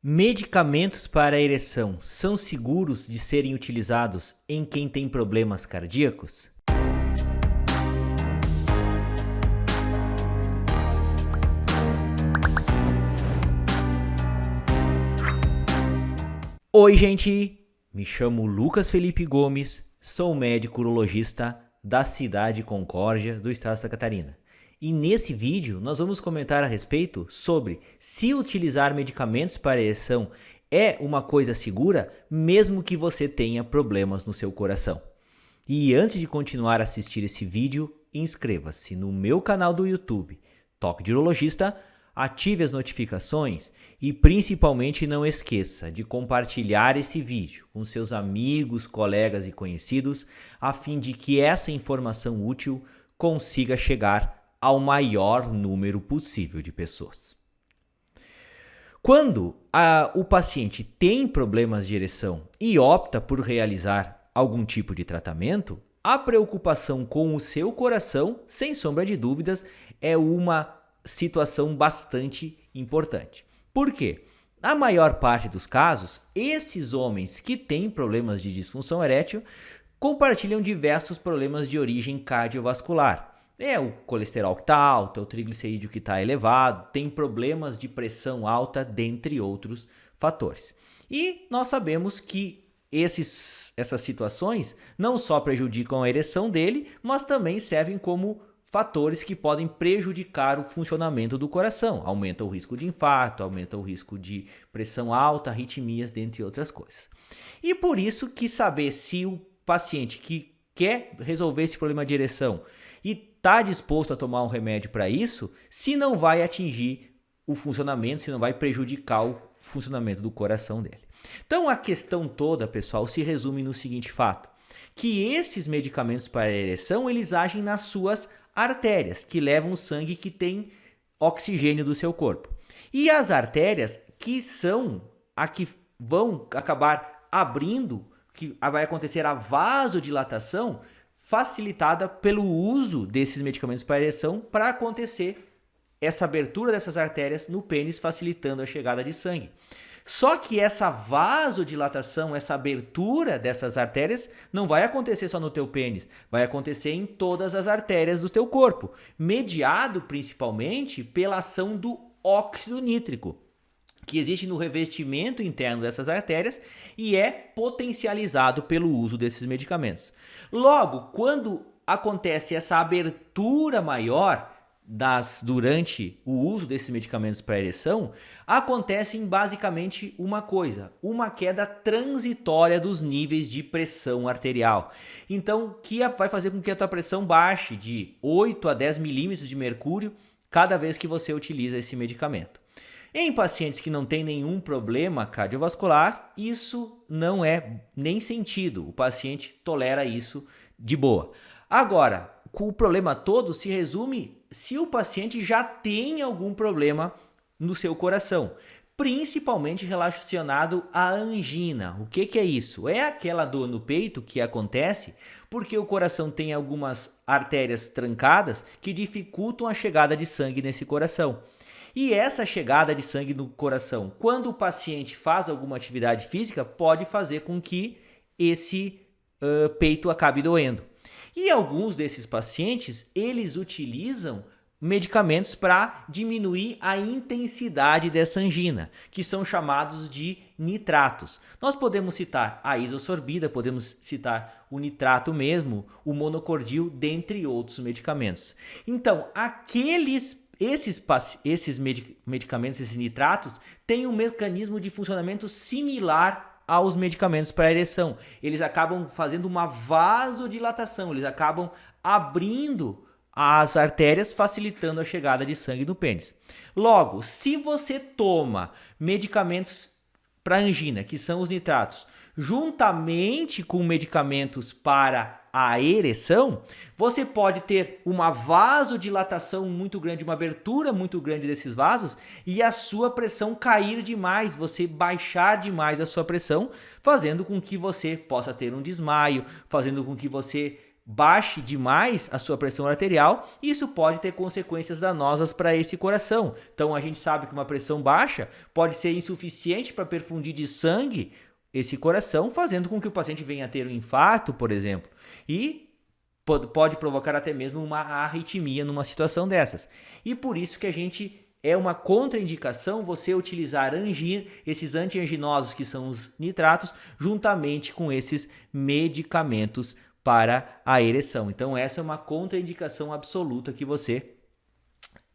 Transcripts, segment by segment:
Medicamentos para ereção são seguros de serem utilizados em quem tem problemas cardíacos? Oi, gente! Me chamo Lucas Felipe Gomes, sou médico urologista da cidade de Concórdia, do estado de Santa Catarina. E nesse vídeo nós vamos comentar a respeito sobre se utilizar medicamentos para ereção é uma coisa segura, mesmo que você tenha problemas no seu coração. E antes de continuar a assistir esse vídeo, inscreva-se no meu canal do YouTube, Toque de Urologista, ative as notificações e principalmente não esqueça de compartilhar esse vídeo com seus amigos, colegas e conhecidos, a fim de que essa informação útil consiga chegar ao maior número possível de pessoas. Quando o paciente tem problemas de ereção e opta por realizar algum tipo de tratamento, a preocupação com o seu coração, sem sombra de dúvidas, é uma situação bastante importante. Por quê? Na maior parte dos casos, esses homens que têm problemas de disfunção erétil compartilham diversos problemas de origem cardiovascular. O colesterol que está alto, o triglicerídeo que está elevado, tem problemas de pressão alta, dentre outros fatores. E nós sabemos que essas situações não só prejudicam a ereção dele, mas também servem como fatores que podem prejudicar o funcionamento do coração. Aumenta o risco de infarto, aumenta o risco de pressão alta, arritmias, dentre outras coisas. E por isso que saber se o paciente que quer resolver esse problema de ereção e está disposto a tomar um remédio para isso, se não vai atingir o funcionamento, se não vai prejudicar o funcionamento do coração dele. Então a questão toda, pessoal, se resume no seguinte fato, que esses medicamentos para ereção, eles agem nas suas artérias, que levam o sangue que tem oxigênio do seu corpo. E as artérias que são a que vão acabar abrindo, que vai acontecer a vasodilatação, facilitada pelo uso desses medicamentos para ereção para acontecer essa abertura dessas artérias no pênis, facilitando a chegada de sangue. Só que essa vasodilatação, essa abertura dessas artérias não vai acontecer só no teu pênis, vai acontecer em todas as artérias do teu corpo, mediado principalmente pela ação do óxido nítrico, que existe no revestimento interno dessas artérias e é potencializado pelo uso desses medicamentos. Logo, quando acontece essa abertura maior durante o uso desses medicamentos para ereção, acontece basicamente uma coisa, uma queda transitória dos níveis de pressão arterial. Então, que vai fazer com que a tua pressão baixe de 8 a 10 milímetros de mercúrio cada vez que você utiliza esse medicamento. Em pacientes que não têm nenhum problema cardiovascular, isso não é nem sentido. O paciente tolera isso de boa. Agora, o problema todo se resume se o paciente já tem algum problema no seu coração, principalmente relacionado à angina. O que é isso? É aquela dor no peito que acontece porque o coração tem algumas artérias trancadas que dificultam a chegada de sangue nesse coração. E essa chegada de sangue no coração, quando o paciente faz alguma atividade física, pode fazer com que esse peito acabe doendo. E alguns desses pacientes, eles utilizam medicamentos para diminuir a intensidade dessa angina, que são chamados de nitratos. Nós podemos citar a isosorbida, podemos citar o nitrato mesmo, o monocordil, dentre outros medicamentos. Então, esses medicamentos, esses nitratos, têm um mecanismo de funcionamento similar aos medicamentos para ereção. Eles acabam fazendo uma vasodilatação, eles acabam abrindo as artérias, facilitando a chegada de sangue no pênis. Logo, se você toma medicamentos para angina, que são os nitratos, juntamente com medicamentos para a ereção, você pode ter uma vasodilatação muito grande, uma abertura muito grande desses vasos e a sua pressão cair demais, você baixar demais a sua pressão, fazendo com que você possa ter um desmaio, fazendo com que você baixe demais a sua pressão arterial, e isso pode ter consequências danosas para esse coração. Então a gente sabe que uma pressão baixa pode ser insuficiente para perfundir de sangue esse coração, fazendo com que o paciente venha a ter um infarto, por exemplo, e pode provocar até mesmo uma arritmia numa situação dessas. E por isso que a gente é uma contraindicação você utilizar esses antianginosos, que são os nitratos, juntamente com esses medicamentos para a ereção. Então essa é uma contraindicação absoluta, que você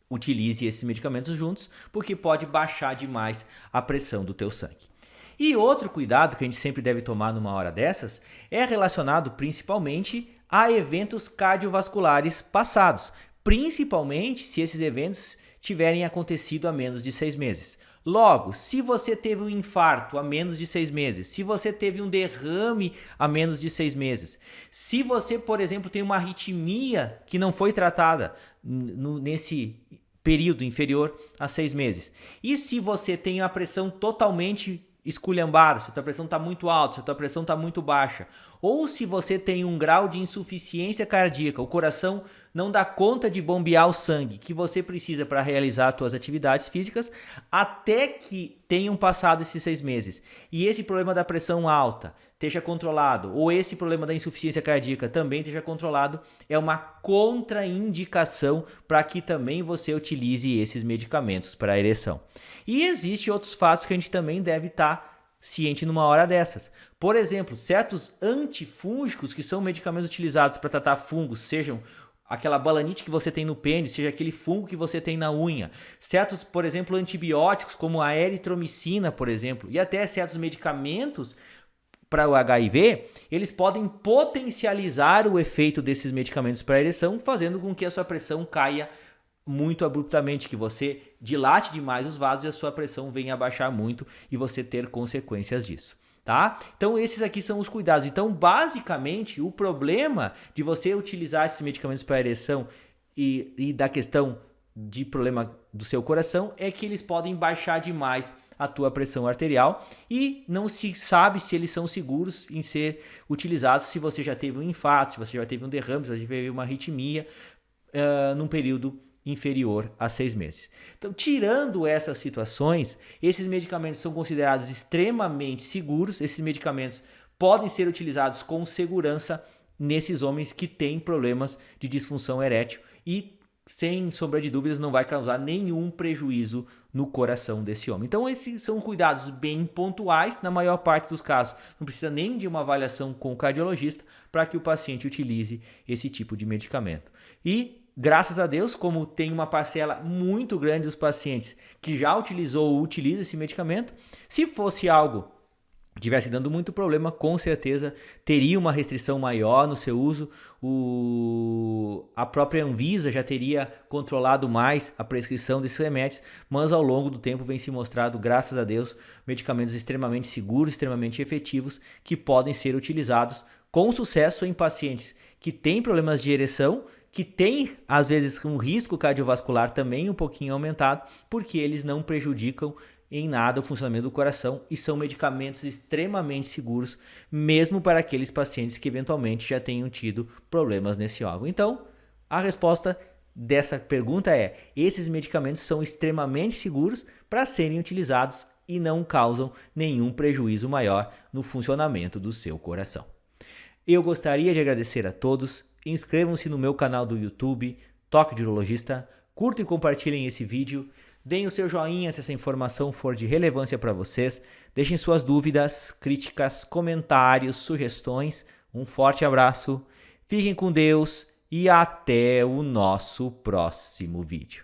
utilize esses medicamentos juntos, porque pode baixar demais a pressão do teu sangue. E outro cuidado que a gente sempre deve tomar numa hora dessas é relacionado principalmente a eventos cardiovasculares passados, principalmente se esses eventos tiverem acontecido há menos de 6 meses. Logo, se você teve um infarto há menos de 6 meses, se você teve um derrame há menos de 6 meses, se você, por exemplo, tem uma arritmia que não foi tratada nesse período inferior a 6 meses, e se você tem a pressão totalmente esculhambada, se a tua pressão está muito alta, se a tua pressão está muito baixa, ou se você tem um grau de insuficiência cardíaca, o coração não dá conta de bombear o sangue que você precisa para realizar as tuas atividades físicas, até que tenham passado esses 6 meses, e esse problema da pressão alta esteja controlado, ou esse problema da insuficiência cardíaca também esteja controlado, é uma contraindicação para que também você utilize esses medicamentos para a ereção. E existem outros fatos que a gente também deve estar ciente numa hora dessas. Por exemplo, certos antifúngicos, que são medicamentos utilizados para tratar fungos, sejam aquela balanite que você tem no pênis, seja aquele fungo que você tem na unha, certos, por exemplo, antibióticos como a eritromicina, por exemplo, e até certos medicamentos para o HIV, eles podem potencializar o efeito desses medicamentos para a ereção, fazendo com que a sua pressão caia muito abruptamente, que você dilate demais os vasos e a sua pressão venha a baixar muito e você ter consequências disso, tá? Então esses aqui são os cuidados. Então basicamente o problema de você utilizar esses medicamentos para ereção e da questão de problema do seu coração é que eles podem baixar demais a tua pressão arterial, e não se sabe se eles são seguros em ser utilizados se você já teve um infarto, se você já teve um derrame, se você já teve uma arritmia num período inferior a 6 meses. Então, tirando essas situações, esses medicamentos são considerados extremamente seguros. Esses medicamentos podem ser utilizados com segurança nesses homens que têm problemas de disfunção erétil e, sem sombra de dúvidas, não vai causar nenhum prejuízo no coração desse homem. Então, esses são cuidados bem pontuais. Na maior parte dos casos, não precisa nem de uma avaliação com o cardiologista para que o paciente utilize esse tipo de medicamento. E graças a Deus, como tem uma parcela muito grande dos pacientes que já utilizou ou utiliza esse medicamento, se fosse algo que estivesse dando muito problema, com certeza teria uma restrição maior no seu uso. A própria Anvisa já teria controlado mais a prescrição desses remédios, mas ao longo do tempo vem se mostrado, graças a Deus, medicamentos extremamente seguros, extremamente efetivos, que podem ser utilizados com sucesso em pacientes que têm problemas de ereção, que tem, às vezes, um risco cardiovascular também um pouquinho aumentado, porque eles não prejudicam em nada o funcionamento do coração e são medicamentos extremamente seguros, mesmo para aqueles pacientes que eventualmente já tenham tido problemas nesse órgão. Então, a resposta dessa pergunta é: esses medicamentos são extremamente seguros para serem utilizados e não causam nenhum prejuízo maior no funcionamento do seu coração. Eu gostaria de agradecer a todos. Inscrevam-se no meu canal do YouTube, Toque de Urologista, curtam e compartilhem esse vídeo, deem o seu joinha se essa informação for de relevância para vocês, deixem suas dúvidas, críticas, comentários, sugestões. Um forte abraço, fiquem com Deus e até o nosso próximo vídeo.